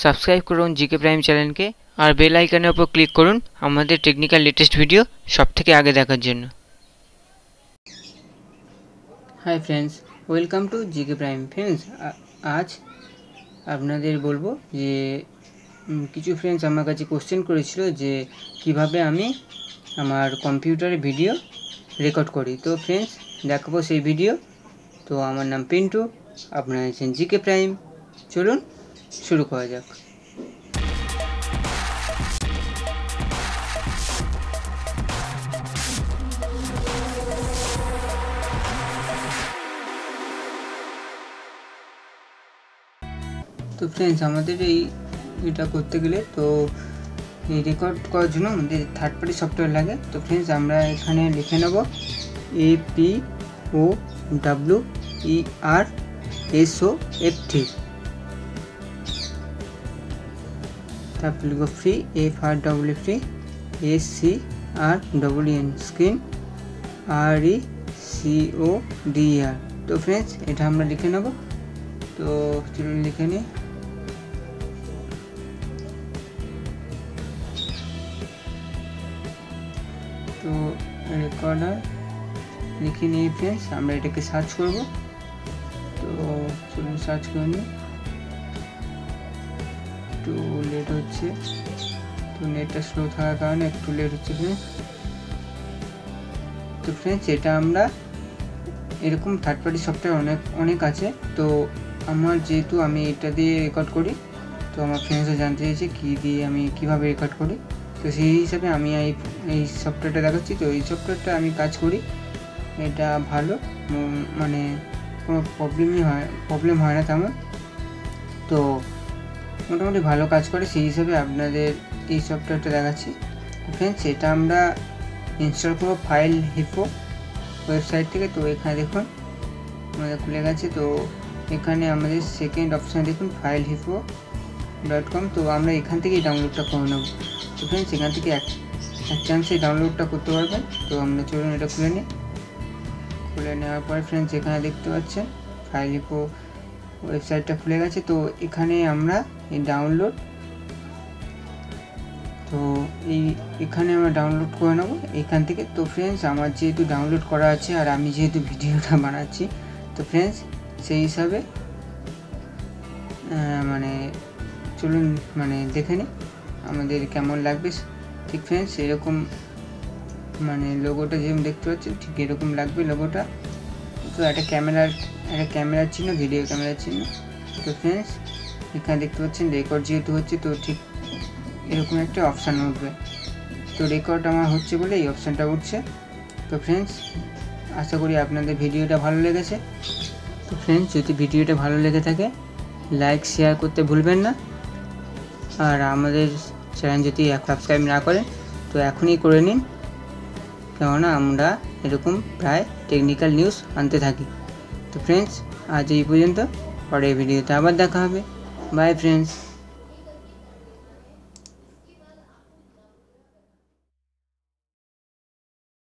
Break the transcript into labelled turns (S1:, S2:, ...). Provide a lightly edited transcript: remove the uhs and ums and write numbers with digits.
S1: Subscribe করুন GK prime চ্যানেলকে আর bell আইকনের উপর ক্লিক করুন আমাদের টেকনিক্যাল লেটেস্ট ভিডিও সবথেকে আগে দেখার জন্য। Hi friends, welcome to GK prime. Friends, আজ আপনাদের বলবো যে কিছু ফ্রেন্ডস আমার কাছে কোশ্চেন করেছিল যে কিভাবে আমি আমার কম্পিউটারে ভিডিও রেকর্ড করি। তো ফ্রেন্ডস, দেখাবো সেই ভিডিও। তো আমার নাম পিন্টু, আপনারা আছেন জিকে প্রাইম। চলুন শুরু করা যাক। তো ফ্রেন্ডস, আমাদের এটা করতে গেলে তো এই রেকর্ড করার জন্য আমাদের থার্ড পার্টি সফটওয়্যার লাগে। তো ফ্রেন্ডস, আমরা এখানে লিখে নেব APOWERSOFT, তারপর লিখব free FREE SCREEN screen RECODER। তো ফ্রেন্ডস, এটা আমরা লিখে নেব। তো চলুন লিখে নিই। তো রেকর্ডার লিখে নিই ফ্রেন্ডস, আমরা এটাকে সার্চ করব। তো চলুন সার্চ করে নিই। একটু লেট হচ্ছে, তো নেটটা স্লো থাকার কারণে একটু লেট হচ্ছে ফ্রেন্ডস। তো ফ্রেন্ডস, এটা আমরা এরকম থার্ড পার্টি সফটওয়্যার অনেক আছে। তো আমার যেহেতু আমি এটা দিয়ে রেকর্ড করি, তো আমার ফ্রেন্ডসও জানতে চাইছে কী দিয়ে আমি কীভাবে রেকর্ড করি। তো সেই হিসাবে আমি এই সফটওয়্যারটা দেখাচ্ছি। তো এই সফটওয়্যারটা আমি কাজ করি, এটা ভালো, মানে কোনো প্রবলেম হয় না তেমন। তো মোটামুটি ভালো কাজ করে, সেই হিসাবে আপনাদের এই সফটওয়্যারটা দেখাচ্ছি। ফ্রেন্ডস, এটা আমরা ইনস্টল করবো ফাইল হিপো ওয়েবসাইট থেকে। তো এখানে দেখুন আমাদের খুলে গেছে। তো এখানে আমাদের সেকেন্ড অপশানে দেখুন filehippo.com। তো আমরা এখান থেকেই ডাউনলোডটা করে নেব। তো ফ্রেন্ডস, এখান থেকে এক চান্সে ডাউনলোডটা করতে পারবেন। তো আমরা চলুন এটা খুলে নিই। খুলে নেওয়ার পরে ফ্রেন্ডস, এখানে দেখতে পাচ্ছেন ফাইলহিপো ওয়েবসাইটটা খুলে গেছে। তো এখানে আমরা এই ডাউনলোড, তো এখানে আমরা ডাউনলোড করে নেব এখান থেকে। তো ফ্রেন্ডস, আমার যেহেতু ডাউনলোড করা আছে আর আমি যেহেতু ভিডিওটা বানাচ্ছি, তো ফ্রেন্ডস সেই হিসাবে চলুন দেখে নিই আমাদের কেমন লাগবে। ঠিক ফ্রেন্ডস, এরকম লোগোটা যেরকম দেখতে পাচ্ছেন ঠিক এরকম লাগবে লোগোটা। তো একটা ক্যামেরার চিহ্ন, ভিডিও ক্যামেরার চিহ্ন। তো ফ্রেন্ডস, এখানে দেখতে পাচ্ছেন রেকর্ড যেহেতু হচ্ছে, তো ঠিক এরকম একটা অপশান উঠবে। তো রেকর্ড আমার হচ্ছে বলে এই অপশানটা উঠছে। তো ফ্রেন্ডস, আশা করি আপনাদের ভিডিওটা ভালো লেগেছে। তো ফ্রেন্ডস, যদি ভিডিওটা ভালো লেগে থাকে লাইক শেয়ার করতে ভুলবেন না। আর আমাদের চ্যানেল যদি সাবস্ক্রাইব না করেন তো এখনই করে নিন, কেননা আমরা এরকম প্রায় টেকনিক্যাল নিউজ আনতে থাকি। তো ফ্রেন্ডস, আজ এই পর্যন্ত, পরের ভিডিওতে আবার দেখা হবে। By friends.